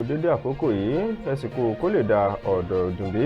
dédé àkókò yìí ẹ̀sìnkú kó lè da ọ̀dọ̀ òdùnbí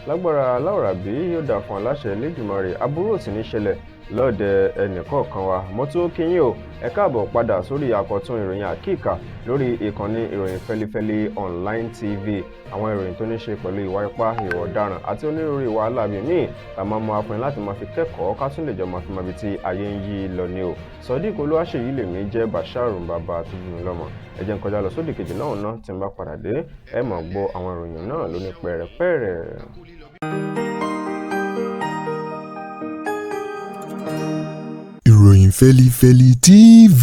lágbára Aláwòrábí yóò dà fún aláṣẹ Elédùmarè aburú ò sì ní ṣẹlẹ̀ lọ́ọ̀dẹ ẹnìkọ̀ọ̀kan wa mo tún kí yín o ẹ káàbọ̀ padà sórí àkọ́tún ìròyìn àkíkà lórí ìkànnì ìròyìn fẹlifẹli online tv àwọn ìròyìn tó ní ṣe pẹ̀lú ìwà ipá ìwà ọ̀daràn àti onírúurú ìwà aláàbí míì la máa mú afún láti máa fi kẹ́kọ̀ọ́ ká tún lè jọ máa fi máa bi tí ayé ń yí lọ ní o Sodiq Olúwaṣèyí lèmi jẹ́ Basharu bàbá tó bí mi lọ́mọ ẹ jẹ́ n kọjá lọ sódì kejì náà ná tí n bá padà dé ẹ máa gbọ́ àwọn ìròyìn náà lóní pẹ̀rẹ̀pẹ̀rẹ̀. ìròyìn fẹlifẹli tv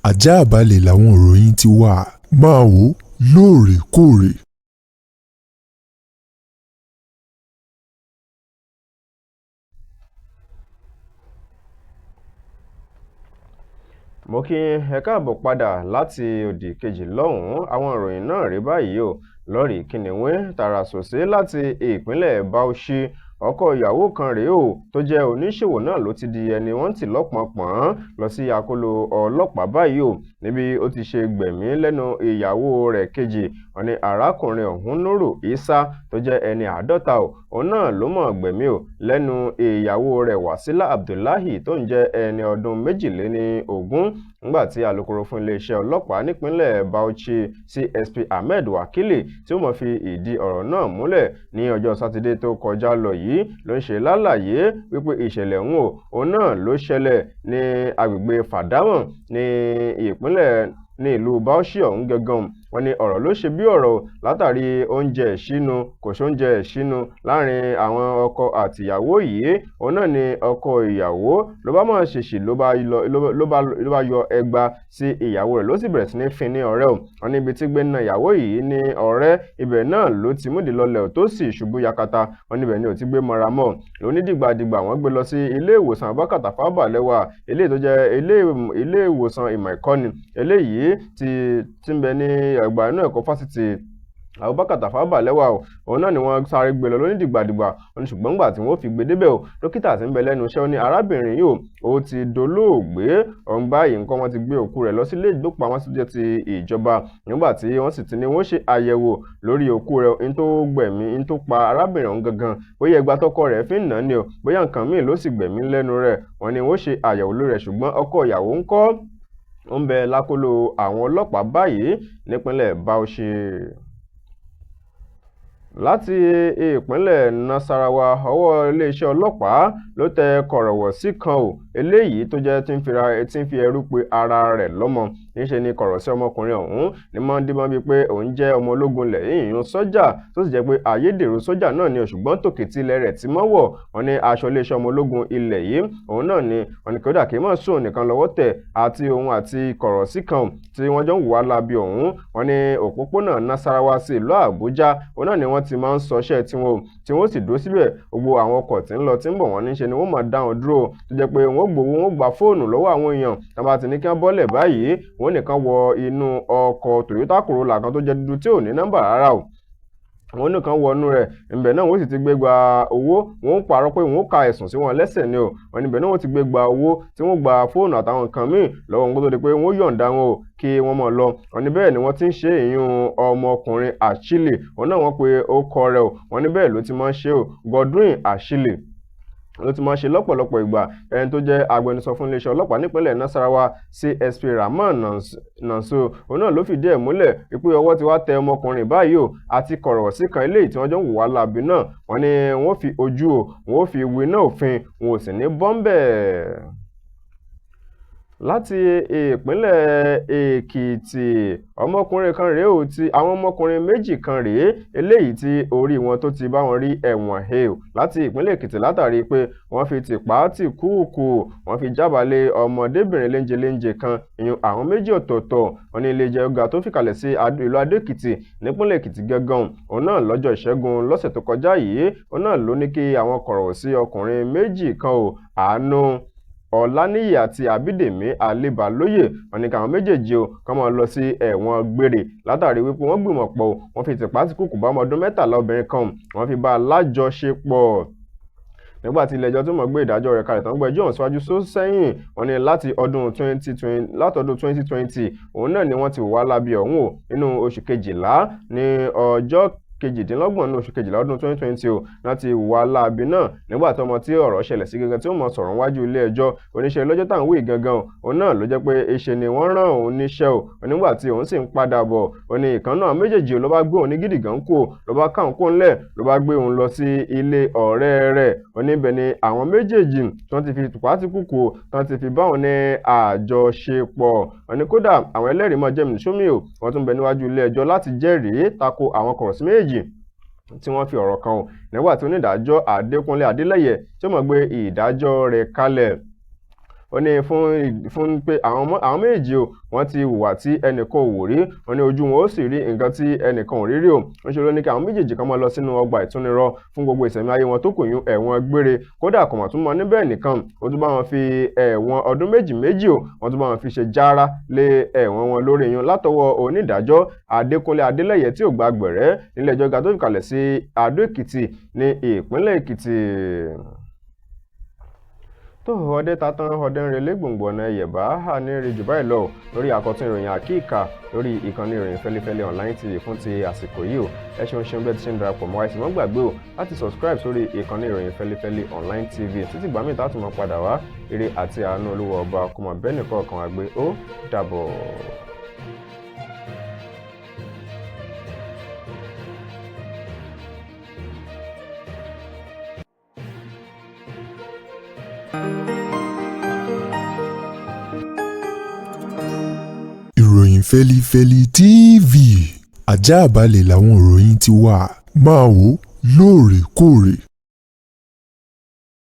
àjààbálẹ̀ làwọn ìròyìn ti wà máa wò lóòrèkóòrè. mo kí ẹ káàbọ̀ padà láti òdì kejì lọ́hùn-ún àwọn ìròyìn náà rí báyìí o lórí kìnìún tààrà sòsé láti ìpínlẹ̀ Bauchi ọkọ ìyàwó kan rèé o tó jẹ́ oníṣòwò náà ló ti di ẹni wọ́n ti lọ́pọ̀npọ̀n lọ sí akóló ọlọ́pàá báyìí o níbi ó ti ṣe gbẹ̀mí lẹ́nu ìyàwó rẹ̀ kejì wọ́n ní arákùnrin ọ̀hún Nuru Isa tó jẹ́ ẹni 50 o òun náà ló mọ̀ gbẹ̀mí o lẹ́nu ìyàwó rẹ̀ Wasila Abdullahi tó ń jẹ́ ẹni ọdún 22 nígbà tí alukoro fún iléeṣẹ́ ọlọ́pàá nípínlẹ̀ Bauchi CSP Ahmed Wakili tí ó mọ̀ fi ìdí ọ̀rọ̀ náà múlẹ̀ ní ọjọ́ sátidé tó kọjá lọ yìí ló ń ṣe lálàyé wípé ìṣẹ̀lẹ̀ òun náà ló ṣẹlẹ̀ ní agbègbè Fàdámọ̀ ní ìlú Bauchi ọ̀hún gangan wọ́n ní ọ̀rọ̀ ló ṣe bí ọ̀rọ̀ látàrí oúnjẹ ìṣínu kò sóúnjẹ ìṣínu láàrin àwọn ọkọ àtìyàwó yìí òun náà ni ọkọ ìyàwó ló bá máa ṣèṣì ló bá yọ ẹgba sí ìyàwó rẹ̀ ló sì bẹ̀rẹ̀ sí ní fin ní ọ̀rẹ́ o wọ́n ní ibi tí gbé na ìyàwó yìí ní ọ̀rẹ́ ibẹ̀ náà ló ti múdi lọlẹ̀ tó sì ṣubú yakata wọ́n níbẹ̀ ni ò ti gbé mọ́ra mọ́ lónídìgbàdìgbà wọ́n gbé lọ sí ilé ìwòsàn Abubakar Tafawa Balewa eléyìí tó jẹ́ ilé ìwòsàn ìmọ̀ ìkọ́ni eléyìí tí ń bẹ ní ẹgbà inú ẹ̀kọ́ fásitì Abubakar Tafawa Balewa o òun náà ni wọ́n sáré gbé lọ lónídìgbàdìgbà wọn ṣùgbọ́n gbà tí wọ́n fi gbé débẹ̀ o dókítà tí ń bẹ lẹ́nu iṣẹ́ ó ní arábìnrin yìí ó ti dolóògbé ọ̀hún báyìí nǹkan wọn ti gbé òkú rẹ̀ lọ sí ilé ìgbókùpamọ́sí tó jẹ́ ti ìjọba nígbà tí wọ́n sì ti ní wọ́n ṣe àyẹ̀wò lórí òkú rẹ̀ in tó gbẹ̀mí in tó pa arábìnrin ọ̀hún gangan bóyá ẹgba tọkọ rẹ̀ fi ń nà ni o bóyá nǹkan míì ló sì gbẹ̀mí lẹ́nu rẹ̀ wọ́n ní wọ́n ṣe àyẹ̀wò lórí rẹ̀ ṣùgbọ́n ọkọ ìyàwó ń kọ́ ó ń bẹ lákòlò àwọn ọlọ́pàá báyìí nípínlẹ̀ Bauchi. Láti ìpínlẹ̀ Nasarawa ọwọ́ iléeṣẹ́ ọlọ́pàá ló tẹ kọ̀rọ̀wọ̀sí kan o eléyìí tó jẹ́ tí ń fi ẹrú pe ara rẹ̀ lọ́mọ níṣẹ́ ni kọ̀rọ̀sí ọmọkùnrin ọ̀hún ní mọ́ndínmọ́ bíi pé òun jẹ́ ọmọ ológun lẹ́yìn ìyún sọ́jà tó sì jẹ́ pé ayédèrú sọ́jà náà ni ṣùgbọ́n tòkè tilẹ̀ rẹ̀ ti mọ́ wọ̀ wọ́n ní aṣọ iléeṣẹ́ ọmọ ológun ilẹ̀ yìí òun náà ni wọ́n ní kódà kí mọ̀ sóun nìkan lọ́wọ́ tẹ̀ àti òun àti kọ̀rọ̀sí kan tí wọ́n jọ ń wà lábí ọ̀hún wọ́n ní òpópónà Nasarawa sí ìlú Àbújá òun náà ni wọ́n ti máa ń sọṣẹ́ tí wọ́n sì dúró síbẹ̀ gbogbo àwọn ọkọ̀ tí ń lọ tí ń bọ̀ wọ́n níṣe ni wọ́n máa dá wọn dúró tó jẹ́ pé wọ́n gbowó wọ́n gba fóònù lọ́wọ́ àwọn èèyàn tá bá ti ní kí wọ́n bọ́lẹ̀ báyìí wọ́n nìkan wọ inú ọkọ̀ Toyota Corolla kan tó jẹ́ dúdú tí ò ní nọ́mbà rárá o wọ́n nìkan wọnú rẹ̀ ńbẹ̀ náà wọ́n sì ti gbé gba owó wọ́n ń parọ́ pé wọ́n ka ẹ̀sùn sí wọn lẹ́sẹ̀ ni o wọ́n níbẹ̀ náà wọ́n ti gbé gba owó tí wọ́n gba fóònù àtàwọn nǹkan míì lọ́wọ́ wọn kó tó di pé wọ́n yọ̀ǹda wọn o kí wọ́n mọ̀ lọ wọ́n ní bẹ́ẹ̀ ni wọ́n ti ń ṣe ìyún ọmọkùnrin Achille wọ́n náà wọ́n pe ó kọ rẹ̀ o wọ́n ní bẹ́ẹ̀ ló ti máa ń ṣe o Godwin Achille ló ti máa ṣe lọ́pọ̀lọpọ̀ ìgbà ẹni tó jẹ́ agbẹnusọ fún iléeṣẹ́ ọlọ́pàá nípínlẹ̀ Nasarawa CSP Rahman Nanso òun náà ló fìdí ẹ̀ múlẹ̀ wípé ọwọ́ ti wá tẹ ọmọkùnrin báyìí o àti kọ̀rọ̀wọ̀sí kan eléyìí tí wọ́n jọ ń wò wá láabi náà wọ́n ní wọ́n fi ojú o wọ́n fi winá òfin wọn ò sì ní bọ́m̀bẹ̀. Láti ìpínlẹ̀ Èkìtì ọmọkùnrin kan rèé o tí àwọn ọmọkùnrin méjì kan rèé eléyìí tí orí wọn tó ti bá wọn rí ẹ̀wọ̀n he o láti ìpínlẹ̀ Èkìtì látàrí pé wọ́n fi tìpá tìkúùkù wọ́n fi jábàálẹ̀ ọmọdébìnrin léńjeléńje kan ìyún àwọn méjì ọ̀tọ̀ọ̀tọ̀ wọn ní ilé-ẹjọ́ ọ̀gá tó fìkàlẹ̀ sí ìlú Adó-Èkìtì nípínlẹ̀ Èkìtì gangan òun náà lọ́jọ́ Ìṣẹ́gun lọ́sẹ̀ tó kọjá yìí òun náà ló ní kí àwọn kọ̀rọ̀wọ̀sí ọkùnrin méjì kan o Àánú Ọláníyì àti Àbídèmí Alébàlóyè wọ́n ní káwọn méjèèjì o kàn máa lọ sí ẹ̀wọ̀n gbére látàrí wípé wọ́n gbìmọ̀ pọ̀ wọ́n fi tìpátìkúùkù bá ọmọ ọdún 13 obìnrin kan wọ́n fi bá a lájọṣepọ̀ nígbà tí ilé-ẹjọ́ tó mọ̀ gbé ìdájọ́ rẹ̀ kalẹ̀ tán gbọ́ ẹjọ́ ọ̀hún síwájú sẹ́yìn wọ́n ní láti ọdún 2020 òun náà ni wọ́n ti wà lábẹ́ ọ̀hún o nínú oṣù kejìlá ní ọjọ́ kejìdínlọ́gbọ̀n ní oṣù kejìlá ọdún 2020 o láti wà láabi náà nígbà tí ọmọ tí ọ̀rọ̀ ṣẹlẹ̀ sí gangan tí ó mọ̀ sọ̀rọ̀ wájú ilé ẹjọ́ oníṣẹ́ lọ́jọ́ tá à ń wí gangan o òun náà ló jẹ́ pé ìṣe ni wọ́n rán òun níṣẹ́ o nígbà tí òun sì ń padà bọ̀ ó ní ìkan náà méjèèjì ló bá gbé òun ní gidi gan kú ló bá ká òun kó ńlẹ̀ ló bá gbé òun lọ sí ilé ọ̀rẹ́ rẹ̀ oníbẹ̀ ni àwọn méjèèjì tí wọ́n ti fi tùpátìkùkù tí wọ́n ti fi bá òun ní àjọṣepọ̀ òní kódà àwọn ẹlẹ́rìí mọ́ jẹ́mi sómi o wọ́n tún bẹ níwájú ilé ẹjọ́ láti jẹ́rìí tako àwọn kọ̀rọ̀sí méjì tí wọ́n fi ọ̀rọ̀ kan o nígbà tí onídàájọ́ Adékúnlé Adélẹ́yẹ tí ó mọ̀ gbé ìdájọ́ rẹ̀ kalẹ̀ ó ní fún pé àwọn méjì o wọ́n ti hùwà tí ẹnìkan ò wò rí wọ́n ní ojú wọn ó sì rí nǹkan tí ẹnìkan ò rí rí o wọ́n ṣe ló ní kí àwọn méjèèjì kan máa lọ sínú ọgbà ìtúnirọ fún gbogbo ìṣẹ̀mí ayé wọn tó kù yún ẹ̀wọ̀n gbére kódà kò mọ̀ tún mọ níbẹ̀ nìkan ó tún bá wọn fi ẹ̀wọ̀n ọdún méjì o wọ́n tún bá wọn fi ṣe jára lé ẹ̀wọ̀n wọn lórí yún látọwọ́ onídàájọ́ Adékúnlé Adélẹ́yẹ tí ò gba gbẹ̀rẹ́ nílé ẹjọ́ ga tó fi kalẹ̀ sí Adó Èkìtì ní ìpínlẹ̀ Èkìtì. tó ọdẹ tatán ọdẹ ń relé gbòǹgbò ọ̀nà ẹ̀yẹ̀bá hà ní rí jù báyìí lọ lórí àkọ́tún ìròyìn àkíkà lórí ìkànnì ìròyìn fẹ́lẹ́fẹ́lẹ́ online tv fún ti àsìkò yìí o ẹ ṣeun bẹ́ẹ̀ ti ṣe ń darapọ̀ mọ́ àìsàn mọ́ gbàgbé o láti subscribe sórí ìkànnì ìròyìn fẹ́lẹ́fẹ́lẹ́ online tv títí gbàmí tá a tún mọ́ padà wá ire àti àánú Olúwa ọba kó mọ̀ bẹ́ẹ̀ nìkan kan wá gbé ó dàbọ̀. ìròyìn fẹ́lifẹ́li TV àjààbálẹ̀ làwọn ìròyìn ti wà máa wò lóòrèkóòrè.